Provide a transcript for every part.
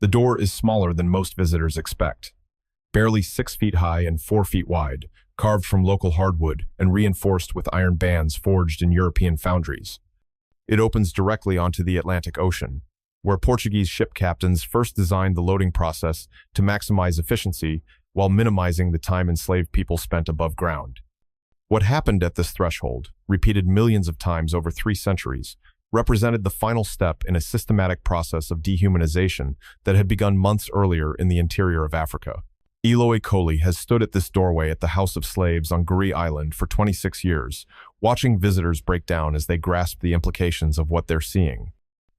The door is smaller than most visitors expect, barely 6 feet high and 4 feet wide, carved from local hardwood and reinforced with iron bands forged in European foundries. It opens directly onto the Atlantic Ocean, where Portuguese ship captains first designed the loading process to maximize efficiency while minimizing the time enslaved people spent above ground. What happened at this threshold, repeated millions of times over 3 centuries, represented the final step in a systematic process of dehumanization that had begun months earlier in the interior of Africa. Eloy Coley has stood at this doorway at the House of Slaves on Goree Island for 26 years, watching visitors break down as they grasp the implications of what they're seeing.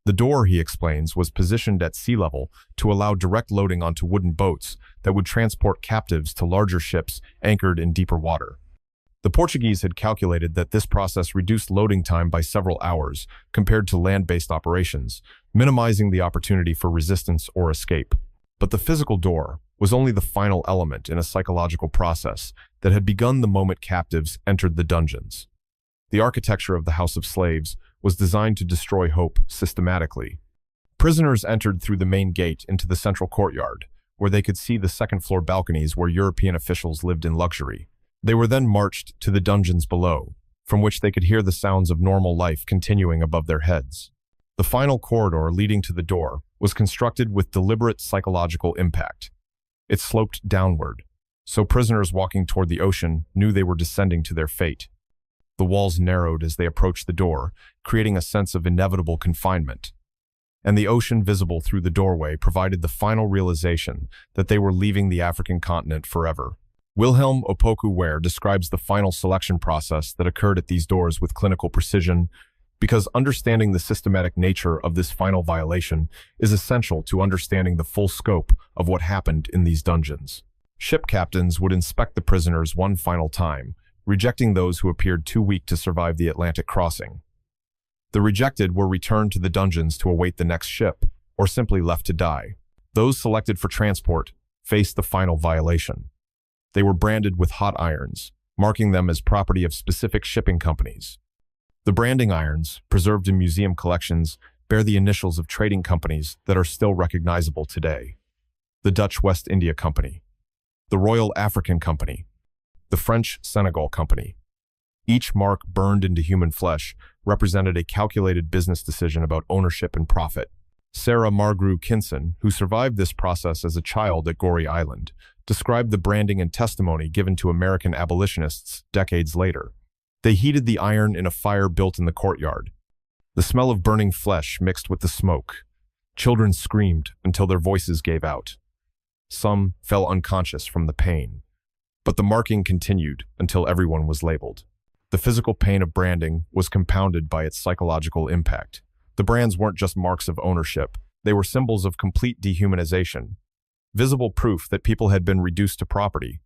The door, he explains, was positioned at sea level to allow direct loading onto wooden boats that would transport captives to larger ships anchored in deeper water. The Portuguese had calculated that this process reduced loading time by several hours compared to land-based operations, minimizing the opportunity for resistance or escape. But the physical door was only the final element in a psychological process that had begun the moment captives entered the dungeons. The architecture of the House of Slaves was designed to destroy hope systematically. Prisoners entered through the main gate into the central courtyard, where they could see the second-floor balconies where European officials lived in luxury. They were then marched to the dungeons below, from which they could hear the sounds of normal life continuing above their heads. The final corridor leading to the door was constructed with deliberate psychological impact. It sloped downward, so prisoners walking toward the ocean knew they were descending to their fate. The walls narrowed as they approached the door, creating a sense of inevitable confinement. And the ocean visible through the doorway provided the final realization that they were leaving the African continent forever. Wilhelm Opoku Ware describes the final selection process that occurred at these doors with clinical precision, because understanding the systematic nature of this final violation is essential to understanding the full scope of what happened in these dungeons. Ship captains would inspect the prisoners one final time, rejecting those who appeared too weak to survive the Atlantic crossing. The rejected were returned to the dungeons to await the next ship, or simply left to die. Those selected for transport faced the final violation. They were branded with hot irons, marking them as property of specific shipping companies. The branding irons, preserved in museum collections, bear the initials of trading companies that are still recognizable today. The Dutch West India Company, the Royal African Company, the French Senegal Company. Each mark burned into human flesh represented a calculated business decision about ownership and profit. Sarah Margrew Kinson, who survived this process as a child at Goree Island, described the branding and testimony given to American abolitionists decades later. They heated the iron in a fire built in the courtyard. The smell of burning flesh mixed with the smoke. Children screamed until their voices gave out. Some fell unconscious from the pain. But the marking continued until everyone was labeled. The physical pain of branding was compounded by its psychological impact. The brands weren't just marks of ownership. They were symbols of complete dehumanization, visible proof that people had been reduced to property.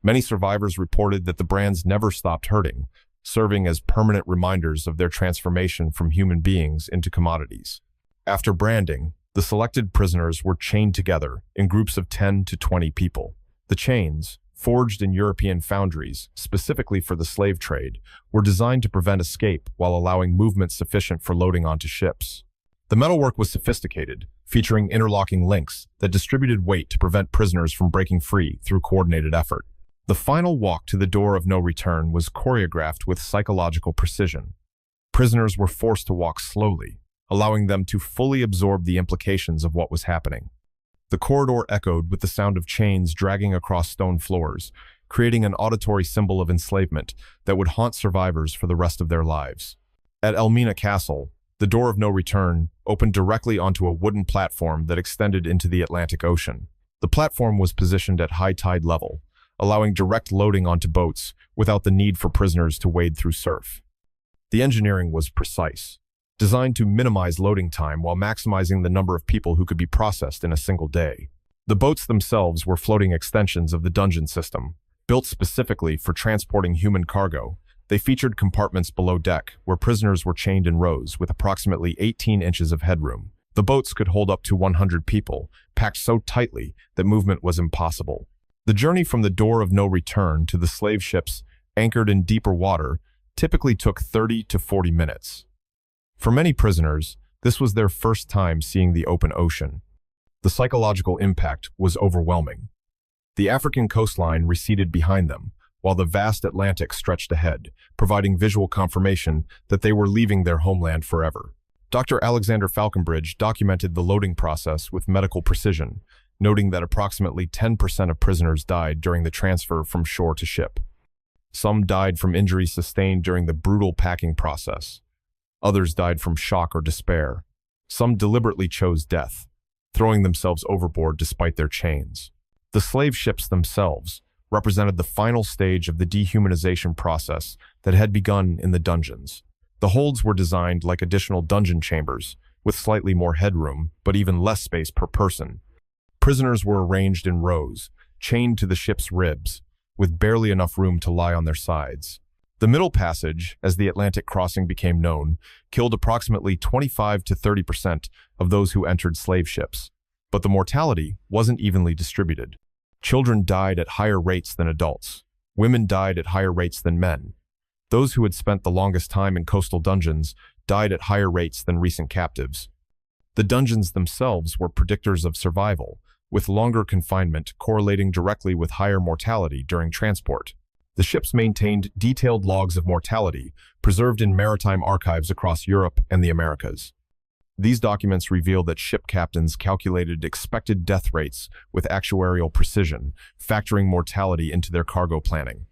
Many survivors reported that the brands never stopped hurting, serving as permanent reminders of their transformation from human beings into commodities. After branding, the selected prisoners were chained together in groups of 10 to 20 people. The chains, forged in European foundries specifically for the slave trade, were designed to prevent escape while allowing movement sufficient for loading onto ships. The metalwork was sophisticated, featuring interlocking links that distributed weight to prevent prisoners from breaking free through coordinated effort. The final walk to the door of no return was choreographed with psychological precision. Prisoners were forced to walk slowly, allowing them to fully absorb the implications of what was happening. The corridor echoed with the sound of chains dragging across stone floors, creating an auditory symbol of enslavement that would haunt survivors for the rest of their lives. At Elmina Castle, the door of no return opened directly onto a wooden platform that extended into the Atlantic Ocean. The platform was positioned at high tide level, allowing direct loading onto boats without the need for prisoners to wade through surf. The engineering was precise, designed to minimize loading time while maximizing the number of people who could be processed in a single day. The boats themselves were floating extensions of the dungeon system, built specifically for transporting human cargo. They featured compartments below deck where prisoners were chained in rows with approximately 18 inches of headroom. The boats could hold up to 100 people, packed so tightly that movement was impossible. The journey from the door of no return to the slave ships anchored in deeper water typically took 30 to 40 minutes. For many prisoners, this was their first time seeing the open ocean. The psychological impact was overwhelming. The African coastline receded behind them, while the vast Atlantic stretched ahead, providing visual confirmation that they were leaving their homeland forever. Dr. Alexander Falconbridge documented the loading process with medical precision, noting that approximately 10% of prisoners died during the transfer from shore to ship. Some died from injuries sustained during the brutal packing process. Others died from shock or despair. Some deliberately chose death, throwing themselves overboard despite their chains. The slave ships themselves represented the final stage of the dehumanization process that had begun in the dungeons. The holds were designed like additional dungeon chambers, with slightly more headroom, but even less space per person. Prisoners were arranged in rows, chained to the ship's ribs, with barely enough room to lie on their sides. The middle passage, as the Atlantic crossing became known, killed approximately 25 to 30% of those who entered slave ships. But the mortality wasn't evenly distributed. Children died at higher rates than adults. Women died at higher rates than men. Those who had spent the longest time in coastal dungeons died at higher rates than recent captives. The dungeons themselves were predictors of survival, with longer confinement correlating directly with higher mortality during transport. The ships maintained detailed logs of mortality, preserved in maritime archives across Europe and the Americas. These documents reveal that ship captains calculated expected death rates with actuarial precision, factoring mortality into their cargo planning.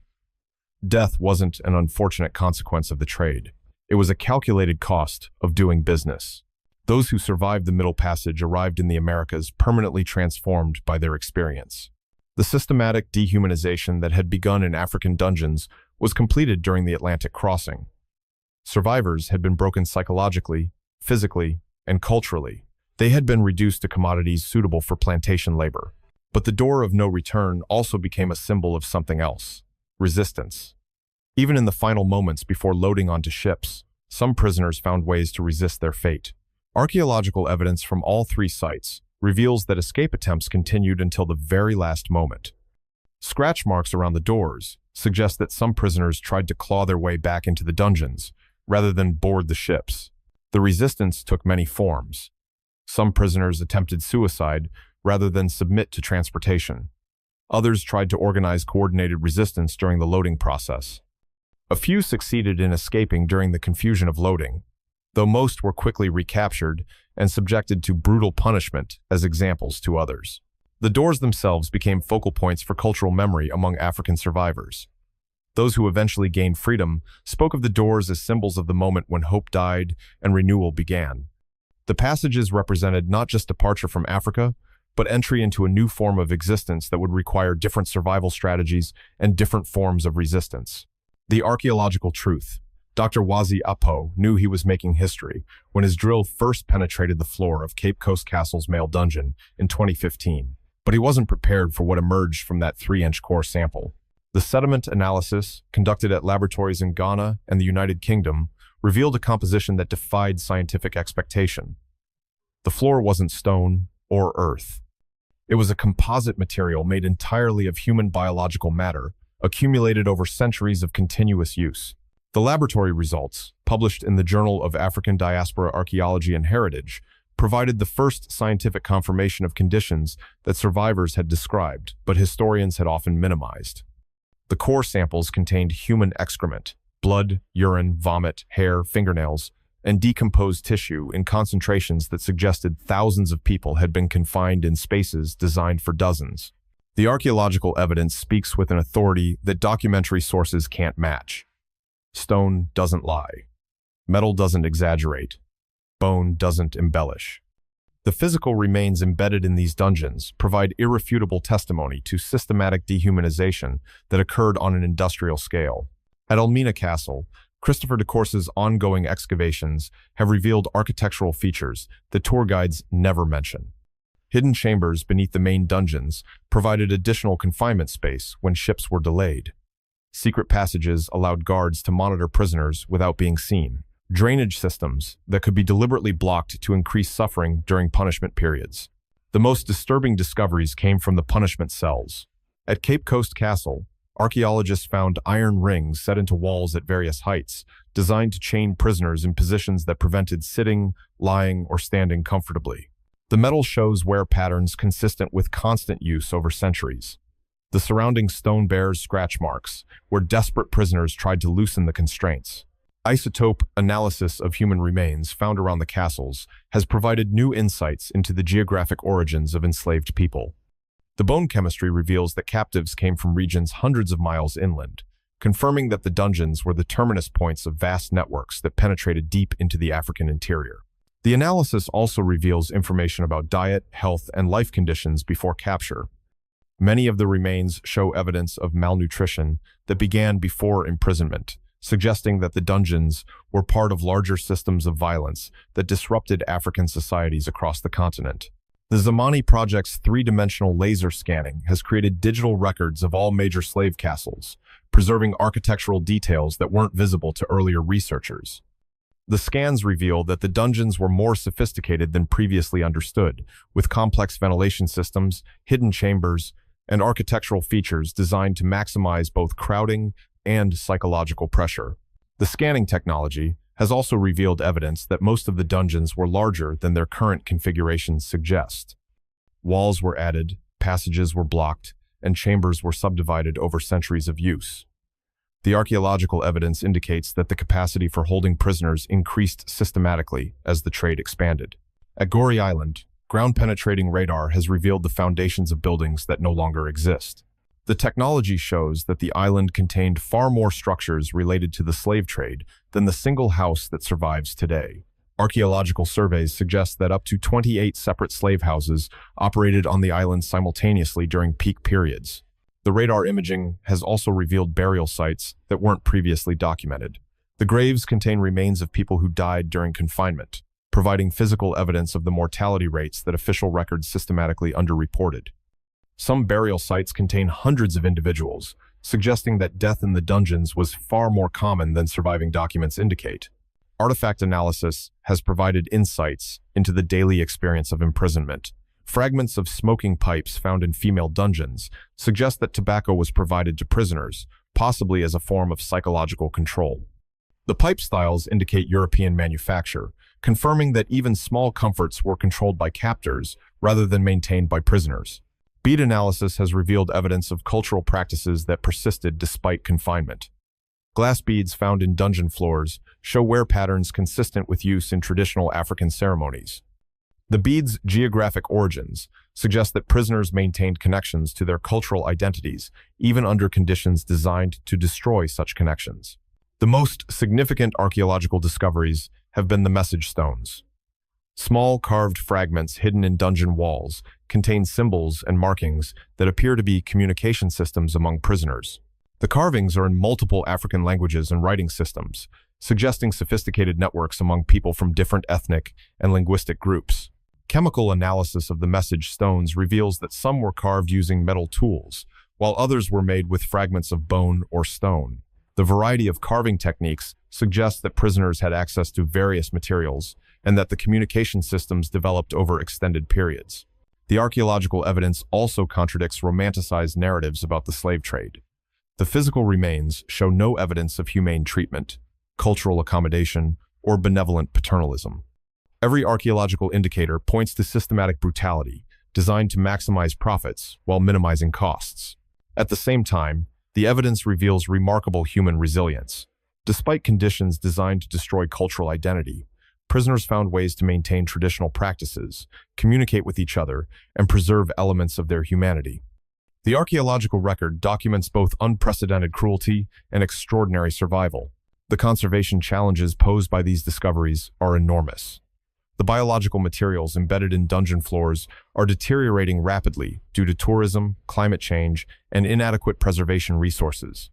Death wasn't an unfortunate consequence of the trade. It was a calculated cost of doing business. Those who survived the Middle Passage arrived in the Americas permanently transformed by their experience. The systematic dehumanization that had begun in African dungeons was completed during the Atlantic crossing. Survivors had been broken psychologically, physically, and culturally. They had been reduced to commodities suitable for plantation labor. But the door of no return also became a symbol of something else: resistance. Even in the final moments before loading onto ships, some prisoners found ways to resist their fate. Archaeological evidence from all three sites reveals that escape attempts continued until the very last moment. Scratch marks around the doors suggest that some prisoners tried to claw their way back into the dungeons, rather than board the ships. The resistance took many forms. Some prisoners attempted suicide rather than submit to transportation. Others tried to organize coordinated resistance during the loading process. A few succeeded in escaping during the confusion of loading, though most were quickly recaptured and subjected to brutal punishment as examples to others. The doors themselves became focal points for cultural memory among African survivors. Those who eventually gained freedom spoke of the doors as symbols of the moment when hope died and renewal began. The passages represented not just departure from Africa, but entry into a new form of existence that would require different survival strategies and different forms of resistance. The archaeological truth. Dr. Wazi Apo knew he was making history when his drill first penetrated the floor of Cape Coast Castle's male dungeon in 2015. But he wasn't prepared for what emerged from that 3-inch core sample. The sediment analysis, conducted at laboratories in Ghana and the United Kingdom, revealed a composition that defied scientific expectation. The floor wasn't stone or earth. It was a composite material made entirely of human biological matter, accumulated over centuries of continuous use. The laboratory results, published in the Journal of African Diaspora Archaeology and Heritage, provided the first scientific confirmation of conditions that survivors had described, but historians had often minimized. The core samples contained human excrement, blood, urine, vomit, hair, fingernails, and decomposed tissue in concentrations that suggested thousands of people had been confined in spaces designed for dozens. The archaeological evidence speaks with an authority that documentary sources can't match. Stone doesn't lie. Metal doesn't exaggerate. Bone doesn't embellish. The physical remains embedded in these dungeons provide irrefutable testimony to systematic dehumanization that occurred on an industrial scale. At Elmina Castle, Christopher de Cource's ongoing excavations have revealed architectural features that tour guides never mention. Hidden chambers beneath the main dungeons provided additional confinement space when ships were delayed. Secret passages allowed guards to monitor prisoners without being seen. Drainage systems that could be deliberately blocked to increase suffering during punishment periods. The most disturbing discoveries came from the punishment cells. At Cape Coast Castle, archaeologists found iron rings set into walls at various heights, designed to chain prisoners in positions that prevented sitting, lying, or standing comfortably. The metal shows wear patterns consistent with constant use over centuries. The surrounding stone bears scratch marks, where desperate prisoners tried to loosen the constraints. Isotope analysis of human remains found around the castles has provided new insights into the geographic origins of enslaved people. The bone chemistry reveals that captives came from regions hundreds of miles inland, confirming that the dungeons were the terminus points of vast networks that penetrated deep into the African interior. The analysis also reveals information about diet, health, and life conditions before capture. Many of the remains show evidence of malnutrition that began before imprisonment, suggesting that the dungeons were part of larger systems of violence that disrupted African societies across the continent. The Zamani Project's three-dimensional laser scanning has created digital records of all major slave castles, preserving architectural details that weren't visible to earlier researchers. The scans reveal that the dungeons were more sophisticated than previously understood, with complex ventilation systems, hidden chambers, and architectural features designed to maximize both crowding and psychological pressure. The scanning technology has also revealed evidence that most of the dungeons were larger than their current configurations suggest. Walls were added, passages were blocked, and chambers were subdivided over centuries of use. The archaeological evidence indicates that the capacity for holding prisoners increased systematically as the trade expanded. At Goree Island, ground-penetrating radar has revealed the foundations of buildings that no longer exist. The technology shows that the island contained far more structures related to the slave trade than the single house that survives today. Archaeological surveys suggest that up to 28 separate slave houses operated on the island simultaneously during peak periods. The radar imaging has also revealed burial sites that weren't previously documented. The graves contain remains of people who died during confinement, providing physical evidence of the mortality rates that official records systematically underreported. Some burial sites contain hundreds of individuals, suggesting that death in the dungeons was far more common than surviving documents indicate. Artifact analysis has provided insights into the daily experience of imprisonment. Fragments of smoking pipes found in female dungeons suggest that tobacco was provided to prisoners, possibly as a form of psychological control. The pipe styles indicate European manufacture, confirming that even small comforts were controlled by captors rather than maintained by prisoners. Bead analysis has revealed evidence of cultural practices that persisted despite confinement. Glass beads found in dungeon floors show wear patterns consistent with use in traditional African ceremonies. The beads' geographic origins suggest that prisoners maintained connections to their cultural identities, even under conditions designed to destroy such connections. The most significant archaeological discoveries have been the message stones. Small carved fragments hidden in dungeon walls contain symbols and markings that appear to be communication systems among prisoners. The carvings are in multiple African languages and writing systems, suggesting sophisticated networks among people from different ethnic and linguistic groups. Chemical analysis of the message stones reveals that some were carved using metal tools, while others were made with fragments of bone or stone. The variety of carving techniques suggests that prisoners had access to various materials and that the communication systems developed over extended periods. The archaeological evidence also contradicts romanticized narratives about the slave trade. The physical remains show no evidence of humane treatment, cultural accommodation, or benevolent paternalism. Every archaeological indicator points to systematic brutality, designed to maximize profits while minimizing costs. At the same time, the evidence reveals remarkable human resilience. Despite conditions designed to destroy cultural identity, prisoners found ways to maintain traditional practices, communicate with each other, and preserve elements of their humanity. The archaeological record documents both unprecedented cruelty and extraordinary survival. The conservation challenges posed by these discoveries are enormous. The biological materials embedded in dungeon floors are deteriorating rapidly due to tourism, climate change, and inadequate preservation resources.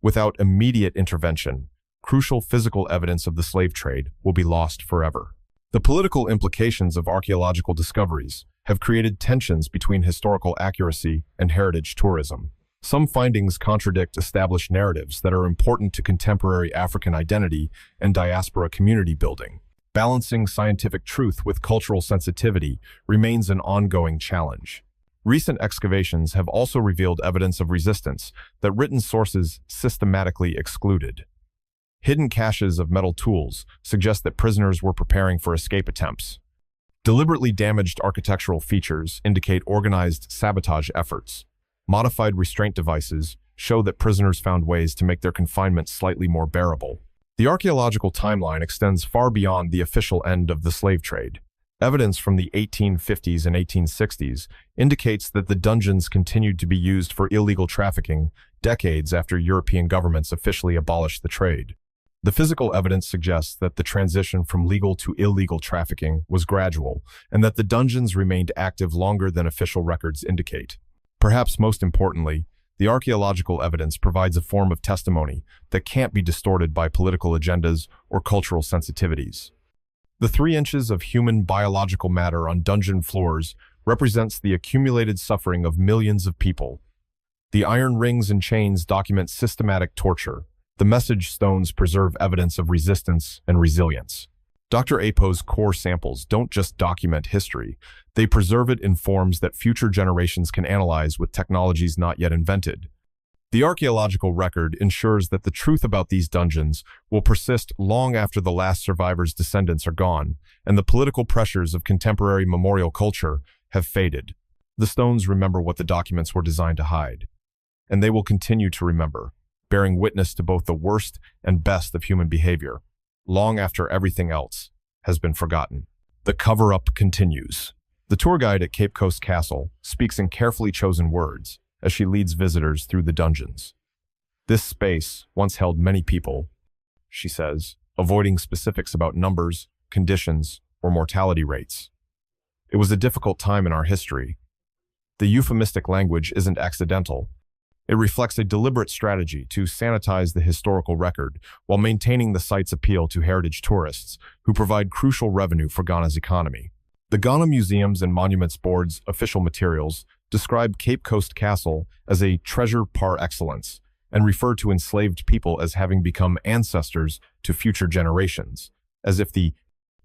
Without immediate intervention, crucial physical evidence of the slave trade will be lost forever. The political implications of archaeological discoveries have created tensions between historical accuracy and heritage tourism. Some findings contradict established narratives that are important to contemporary African identity and diaspora community building. Balancing scientific truth with cultural sensitivity remains an ongoing challenge. Recent excavations have also revealed evidence of resistance that written sources systematically excluded. Hidden caches of metal tools suggest that prisoners were preparing for escape attempts. Deliberately damaged architectural features indicate organized sabotage efforts. Modified restraint devices show that prisoners found ways to make their confinement slightly more bearable. The archaeological timeline extends far beyond the official end of the slave trade. Evidence from the 1850s and 1860s indicates that the dungeons continued to be used for illegal trafficking decades after European governments officially abolished the trade. The physical evidence suggests that the transition from legal to illegal trafficking was gradual, and that the dungeons remained active longer than official records indicate. Perhaps most importantly, the archaeological evidence provides a form of testimony that can't be distorted by political agendas or cultural sensitivities. The 3 inches of human biological matter on dungeon floors represents the accumulated suffering of millions of people. The iron rings and chains document systematic torture. The message stones preserve evidence of resistance and resilience. Dr. Apo's core samples don't just document history, they preserve it in forms that future generations can analyze with technologies not yet invented. The archaeological record ensures that the truth about these dungeons will persist long after the last survivor's descendants are gone, and the political pressures of contemporary memorial culture have faded. The stones remember what the documents were designed to hide, and they will continue to remember, bearing witness to both the worst and best of human behavior, long after everything else has been forgotten. The cover-up continues. The tour guide at Cape Coast Castle speaks in carefully chosen words as she leads visitors through the dungeons. This space once held many people, she says, avoiding specifics about numbers, conditions, or mortality rates. It was a difficult time in our history. The euphemistic language isn't accidental. It reflects a deliberate strategy to sanitize the historical record while maintaining the site's appeal to heritage tourists who provide crucial revenue for Ghana's economy. The Ghana Museums and Monuments Board's official materials describe Cape Coast Castle as a treasure par excellence and refer to enslaved people as having become ancestors to future generations, as if the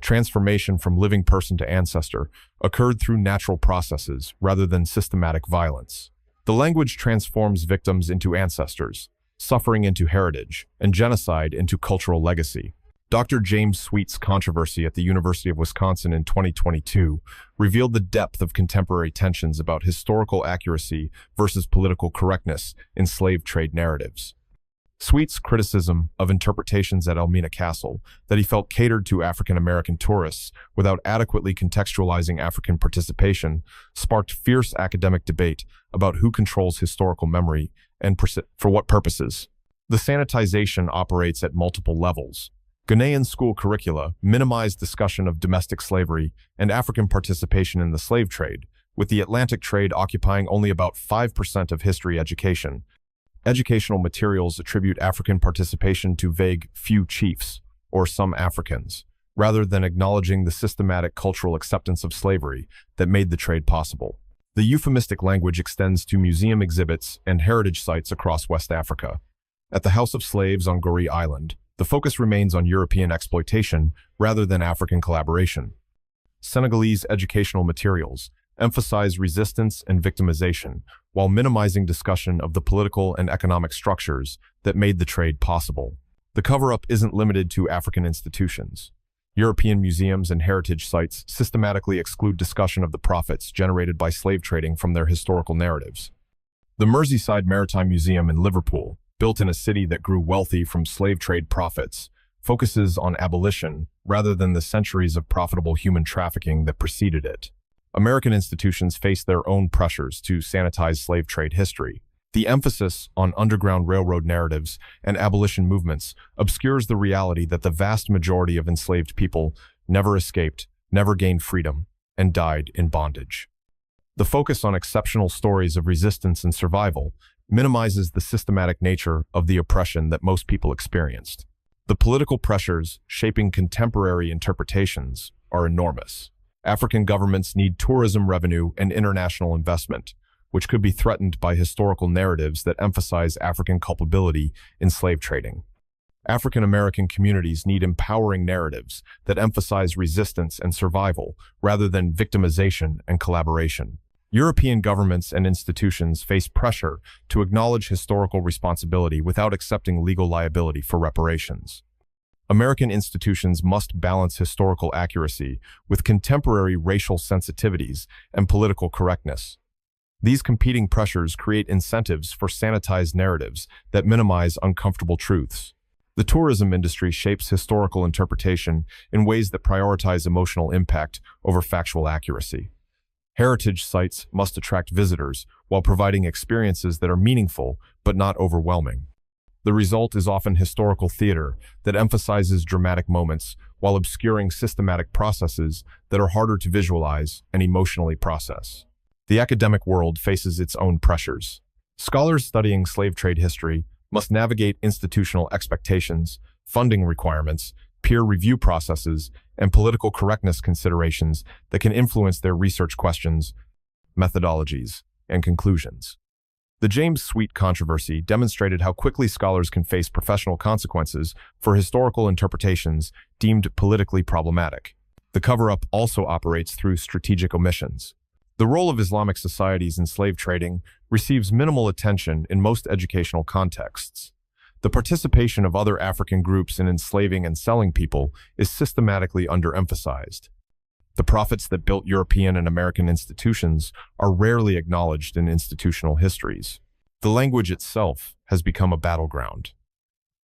transformation from living person to ancestor occurred through natural processes rather than systematic violence. The language transforms victims into ancestors, suffering into heritage, and genocide into cultural legacy. Dr. James Sweet's controversy at the University of Wisconsin in 2022 revealed the depth of contemporary tensions about historical accuracy versus political correctness in slave trade narratives. Sweet's criticism of interpretations at Elmina Castle that he felt catered to African-American tourists without adequately contextualizing African participation sparked fierce academic debate about who controls historical memory and for what purposes. The sanitization operates at multiple levels. Ghanaian school curricula minimize discussion of domestic slavery and African participation in the slave trade, with the Atlantic trade occupying only about 5% of history education. Educational materials attribute African participation to vague few chiefs, or some Africans, rather than acknowledging the systematic cultural acceptance of slavery that made the trade possible. The euphemistic language extends to museum exhibits and heritage sites across West Africa. At the House of Slaves on Goree Island, the focus remains on European exploitation rather than African collaboration. Senegalese educational materials emphasize resistance and victimization, while minimizing discussion of the political and economic structures that made the trade possible. The cover-up isn't limited to African institutions. European museums and heritage sites systematically exclude discussion of the profits generated by slave trading from their historical narratives. The Merseyside Maritime Museum in Liverpool, built in a city that grew wealthy from slave trade profits, focuses on abolition rather than the centuries of profitable human trafficking that preceded it. American institutions face their own pressures to sanitize slave trade history. The emphasis on Underground Railroad narratives and abolition movements obscures the reality that the vast majority of enslaved people never escaped, never gained freedom, and died in bondage. The focus on exceptional stories of resistance and survival minimizes the systematic nature of the oppression that most people experienced. The political pressures shaping contemporary interpretations are enormous. African governments need tourism revenue and international investment, which could be threatened by historical narratives that emphasize African culpability in slave trading. African American communities need empowering narratives that emphasize resistance and survival rather than victimization and collaboration. European governments and institutions face pressure to acknowledge historical responsibility without accepting legal liability for reparations. American institutions must balance historical accuracy with contemporary racial sensitivities and political correctness. These competing pressures create incentives for sanitized narratives that minimize uncomfortable truths. The tourism industry shapes historical interpretation in ways that prioritize emotional impact over factual accuracy. Heritage sites must attract visitors while providing experiences that are meaningful but not overwhelming. The result is often historical theater that emphasizes dramatic moments while obscuring systematic processes that are harder to visualize and emotionally process. The academic world faces its own pressures. Scholars studying slave trade history must navigate institutional expectations, funding requirements, peer review processes, and political correctness considerations that can influence their research questions, methodologies, and conclusions. The James Sweet controversy demonstrated how quickly scholars can face professional consequences for historical interpretations deemed politically problematic. The cover-up also operates through strategic omissions. The role of Islamic societies in slave trading receives minimal attention in most educational contexts. The participation of other African groups in enslaving and selling people is systematically underemphasized. The profits that built European and American institutions are rarely acknowledged in institutional histories. The language itself has become a battleground.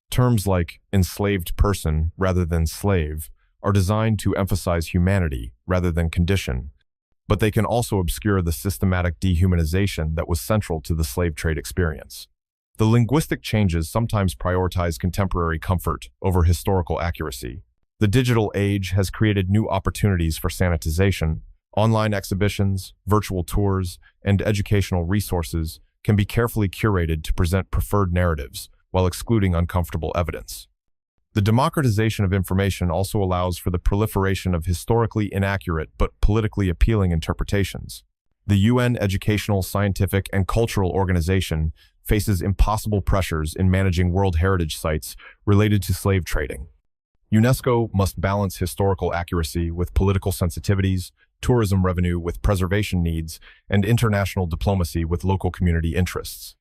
Terms like enslaved person rather than slave are designed to emphasize humanity rather than condition, but they can also obscure the systematic dehumanization that was central to the slave trade experience. The linguistic changes sometimes prioritize contemporary comfort over historical accuracy. The digital age has created new opportunities for sanitization. Online exhibitions, virtual tours, and educational resources can be carefully curated to present preferred narratives while excluding uncomfortable evidence. The democratization of information also allows for the proliferation of historically inaccurate but politically appealing interpretations. The UN Educational, Scientific, and Cultural Organization faces impossible pressures in managing World Heritage sites related to slave trading. UNESCO must balance historical accuracy with political sensitivities, tourism revenue with preservation needs, and international diplomacy with local community interests.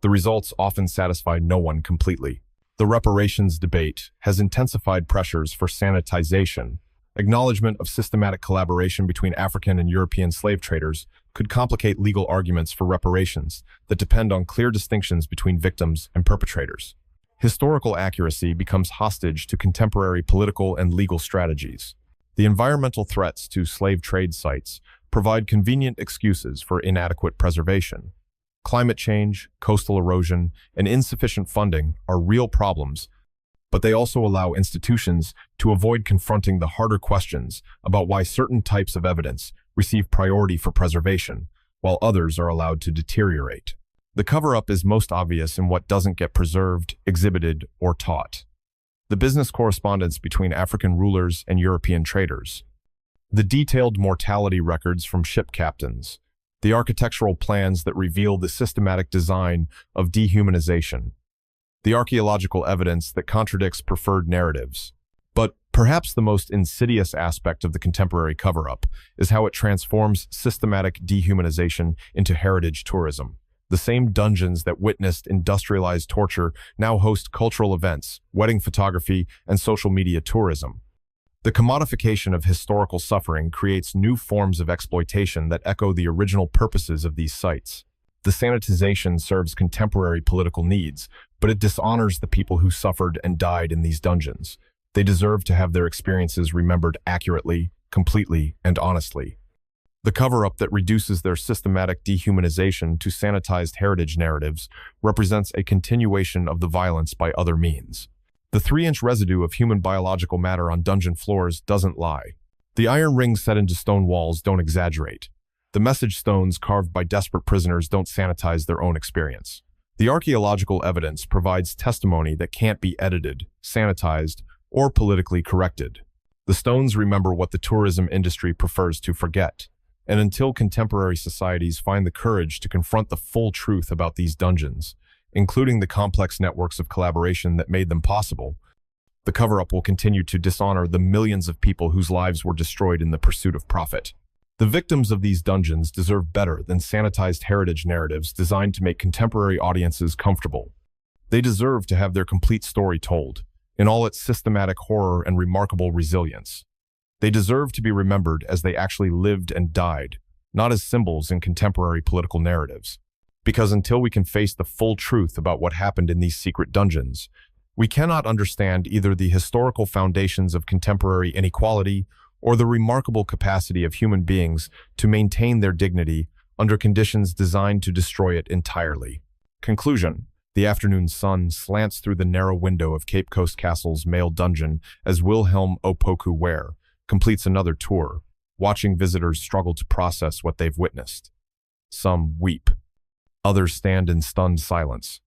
The results often satisfy no one completely. The reparations debate has intensified pressures for sanitization. Acknowledgement of systematic collaboration between African and European slave traders could complicate legal arguments for reparations that depend on clear distinctions between victims and perpetrators. Historical accuracy becomes hostage to contemporary political and legal strategies. The environmental threats to slave trade sites provide convenient excuses for inadequate preservation. Climate change, coastal erosion, and insufficient funding are real problems, but they also allow institutions to avoid confronting the harder questions about why certain types of evidence receive priority for preservation, while others are allowed to deteriorate. The cover-up is most obvious in what doesn't get preserved, exhibited, or taught. The business correspondence between African rulers and European traders. The detailed mortality records from ship captains. The architectural plans that reveal the systematic design of dehumanization. The archaeological evidence that contradicts preferred narratives. But perhaps the most insidious aspect of the contemporary cover-up is how it transforms systematic dehumanization into heritage tourism. The same dungeons that witnessed industrialized torture now host cultural events, wedding photography, and social media tourism. The commodification of historical suffering creates new forms of exploitation that echo the original purposes of these sites. The sanitization serves contemporary political needs, but it dishonors the people who suffered and died in these dungeons. They deserve to have their experiences remembered accurately, completely, and honestly. The cover-up that reduces their systematic dehumanization to sanitized heritage narratives represents a continuation of the violence by other means. The 3-inch residue of human biological matter on dungeon floors doesn't lie. The iron rings set into stone walls don't exaggerate. The message stones carved by desperate prisoners don't sanitize their own experience. The archaeological evidence provides testimony that can't be edited, sanitized, or politically corrected. The stones remember what the tourism industry prefers to forget. And until contemporary societies find the courage to confront the full truth about these dungeons, including the complex networks of collaboration that made them possible, the cover-up will continue to dishonor the millions of people whose lives were destroyed in the pursuit of profit. The victims of these dungeons deserve better than sanitized heritage narratives designed to make contemporary audiences comfortable. They deserve to have their complete story told, in all its systematic horror and remarkable resilience. They deserve to be remembered as they actually lived and died, not as symbols in contemporary political narratives. Because until we can face the full truth about what happened in these secret dungeons, we cannot understand either the historical foundations of contemporary inequality or the remarkable capacity of human beings to maintain their dignity under conditions designed to destroy it entirely. Conclusion. The afternoon sun slants through the narrow window of Cape Coast Castle's male dungeon as Wilhelm Opoku Ware completes another tour, watching visitors struggle to process what they've witnessed. Some weep. Others stand in stunned silence.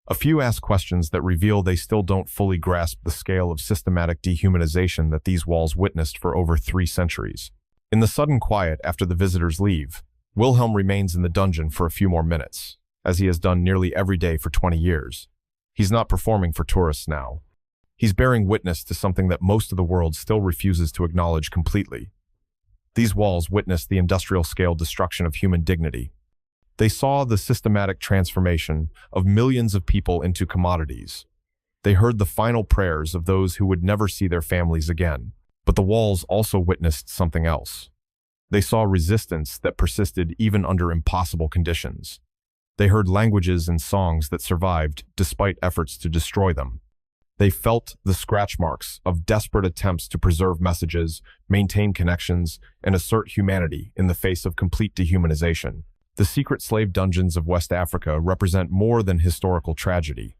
A few ask questions that reveal they still don't fully grasp the scale of systematic dehumanization that these walls witnessed for over 3 centuries. In the sudden quiet after the visitors leave, Wilhelm remains in the dungeon for a few more minutes, as he has done nearly every day for 20 years. He's not performing for tourists now. He's bearing witness to something that most of the world still refuses to acknowledge completely. These walls witnessed the industrial-scale destruction of human dignity. They saw the systematic transformation of millions of people into commodities. They heard the final prayers of those who would never see their families again. But the walls also witnessed something else. They saw resistance that persisted even under impossible conditions. They heard languages and songs that survived despite efforts to destroy them. They felt the scratch marks of desperate attempts to preserve messages, maintain connections, and assert humanity in the face of complete dehumanization. The secret slave dungeons of West Africa represent more than historical tragedy.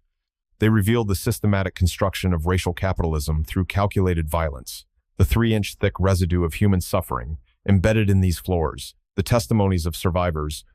They reveal the systematic construction of racial capitalism through calculated violence, the 3-inch thick residue of human suffering embedded in these floors, the testimonies of survivors,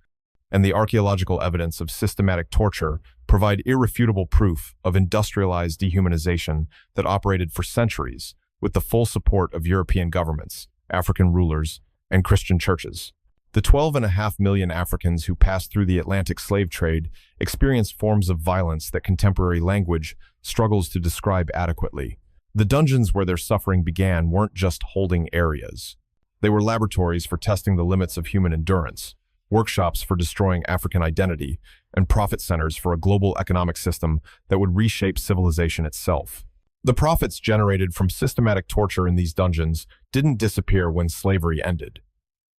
and the archaeological evidence of systematic torture provide irrefutable proof of industrialized dehumanization that operated for centuries with the full support of European governments, African rulers, and Christian churches. The 12.5 million Africans who passed through the Atlantic slave trade experienced forms of violence that contemporary language struggles to describe adequately. The dungeons where their suffering began weren't just holding areas. They were laboratories for testing the limits of human endurance, workshops for destroying African identity, and profit centers for a global economic system that would reshape civilization itself. The profits generated from systematic torture in these dungeons didn't disappear when slavery ended.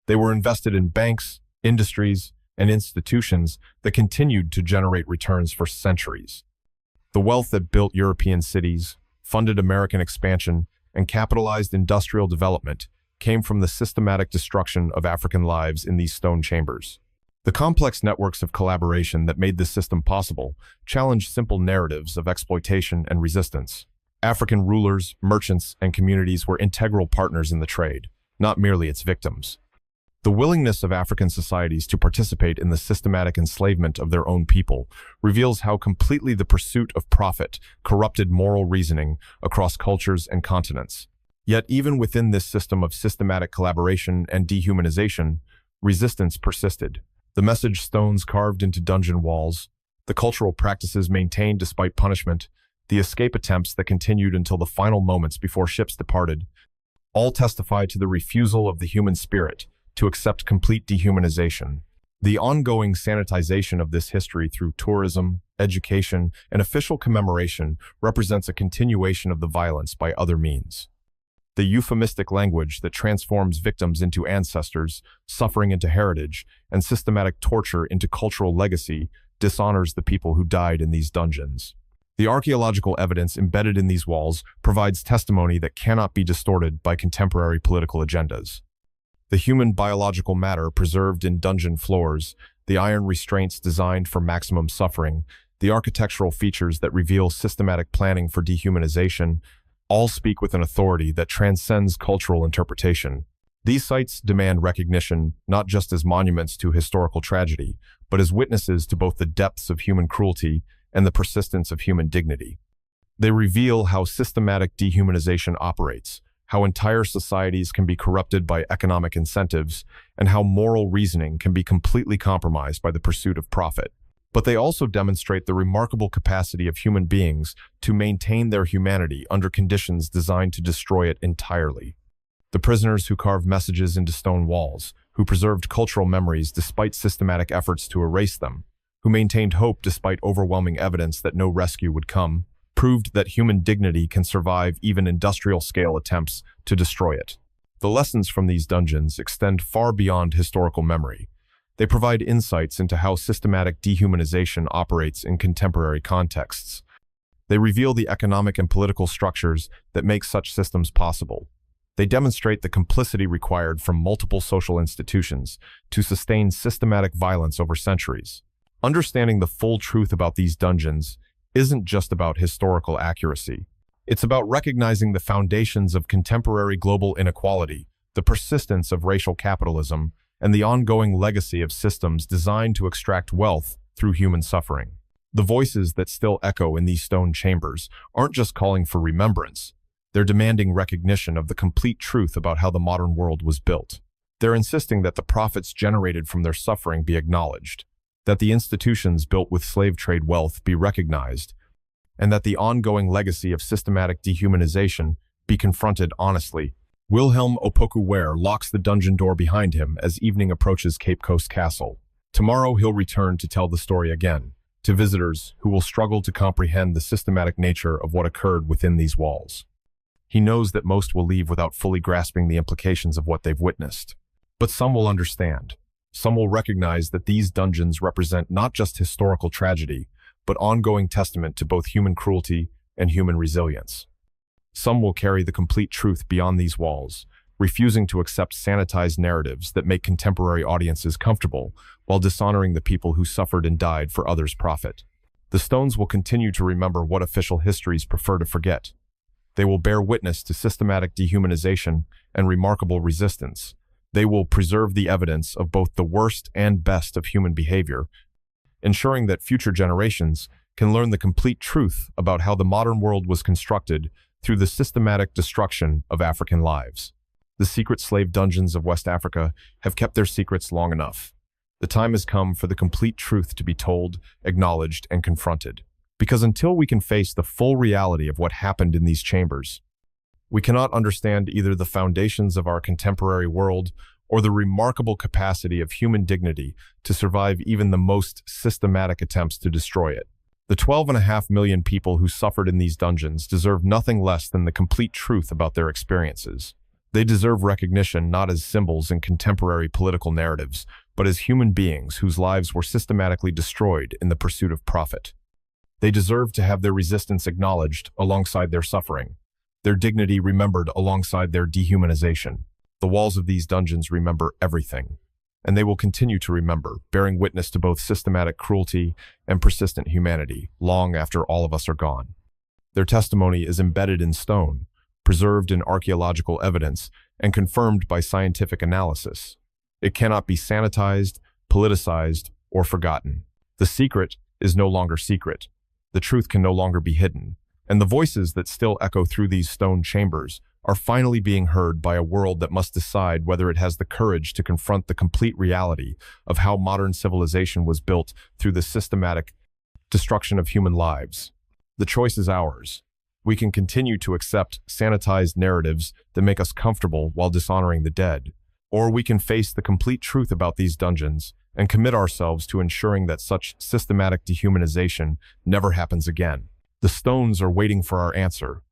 They were invested in banks, industries, and institutions that continued to generate returns for centuries. The wealth that built European cities, funded American expansion, and capitalized industrial development came from the systematic destruction of African lives in these stone chambers. The complex networks of collaboration that made this system possible challenged simple narratives of exploitation and resistance. African rulers, merchants, and communities were integral partners in the trade, not merely its victims. The willingness of African societies to participate in the systematic enslavement of their own people reveals how completely the pursuit of profit corrupted moral reasoning across cultures and continents. Yet even within this system of systematic collaboration and dehumanization, resistance persisted. The message stones carved into dungeon walls, the cultural practices maintained despite punishment, the escape attempts that continued until the final moments before ships departed, all testify to the refusal of the human spirit to accept complete dehumanization. The ongoing sanitization of this history through tourism, education, and official commemoration represents a continuation of the violence by other means. The euphemistic language that transforms victims into ancestors, suffering into heritage, and systematic torture into cultural legacy dishonors the people who died in these dungeons. The archaeological evidence embedded in these walls provides testimony that cannot be distorted by contemporary political agendas. The human biological matter preserved in dungeon floors, the iron restraints designed for maximum suffering, the architectural features that reveal systematic planning for dehumanization, all speak with an authority that transcends cultural interpretation. These sites demand recognition not just as monuments to historical tragedy, but as witnesses to both the depths of human cruelty and the persistence of human dignity. They reveal how systematic dehumanization operates, how entire societies can be corrupted by economic incentives, and how moral reasoning can be completely compromised by the pursuit of profit. But they also demonstrate the remarkable capacity of human beings to maintain their humanity under conditions designed to destroy it entirely. The prisoners who carved messages into stone walls, who preserved cultural memories despite systematic efforts to erase them, who maintained hope despite overwhelming evidence that no rescue would come, proved that human dignity can survive even industrial-scale attempts to destroy it. The lessons from these dungeons extend far beyond historical memory. They provide insights into how systematic dehumanization operates in contemporary contexts. They reveal the economic and political structures that make such systems possible. They demonstrate the complicity required from multiple social institutions to sustain systematic violence over centuries. Understanding the full truth about these dungeons isn't just about historical accuracy. It's about recognizing the foundations of contemporary global inequality, the persistence of racial capitalism, and the ongoing legacy of systems designed to extract wealth through human suffering. The voices that still echo in these stone chambers aren't just calling for remembrance. They're demanding recognition of the complete truth about how the modern world was built. They're insisting that the profits generated from their suffering be acknowledged, that the institutions built with slave trade wealth be recognized, and that the ongoing legacy of systematic dehumanization be confronted honestly. Wilhelm Opoku-Ware locks the dungeon door behind him as evening approaches Cape Coast Castle. Tomorrow he'll return to tell the story again, to visitors who will struggle to comprehend the systematic nature of what occurred within these walls. He knows that most will leave without fully grasping the implications of what they've witnessed. But some will understand. Some will recognize that these dungeons represent not just historical tragedy, but ongoing testament to both human cruelty and human resilience. Some will carry the complete truth beyond these walls, refusing to accept sanitized narratives that make contemporary audiences comfortable while dishonoring the people who suffered and died for others' profit. The stones will continue to remember what official histories prefer to forget. They will bear witness to systematic dehumanization and remarkable resistance. They will preserve the evidence of both the worst and best of human behavior, ensuring that future generations can learn the complete truth about how the modern world was constructed through the systematic destruction of African lives. The secret slave dungeons of West Africa have kept their secrets long enough. The time has come for the complete truth to be told, acknowledged, and confronted. Because until we can face the full reality of what happened in these chambers, we cannot understand either the foundations of our contemporary world or the remarkable capacity of human dignity to survive even the most systematic attempts to destroy it. The 12.5 million people who suffered in these dungeons deserve nothing less than the complete truth about their experiences. They deserve recognition not as symbols in contemporary political narratives, but as human beings whose lives were systematically destroyed in the pursuit of profit. They deserve to have their resistance acknowledged alongside their suffering, their dignity remembered alongside their dehumanization. The walls of these dungeons remember everything, and they will continue to remember, bearing witness to both systematic cruelty and persistent humanity long after all of us are gone. Their testimony is embedded in stone, preserved in archaeological evidence, and confirmed by scientific analysis. It cannot be sanitized, politicized, or forgotten. The secret is no longer secret. The truth can no longer be hidden. And the voices that still echo through these stone chambers are finally being heard by a world that must decide whether it has the courage to confront the complete reality of how modern civilization was built through the systematic destruction of human lives. The choice is ours. We can continue to accept sanitized narratives that make us comfortable while dishonoring the dead, or we can face the complete truth about these dungeons and commit ourselves to ensuring that such systematic dehumanization never happens again. The stones are waiting for our answer,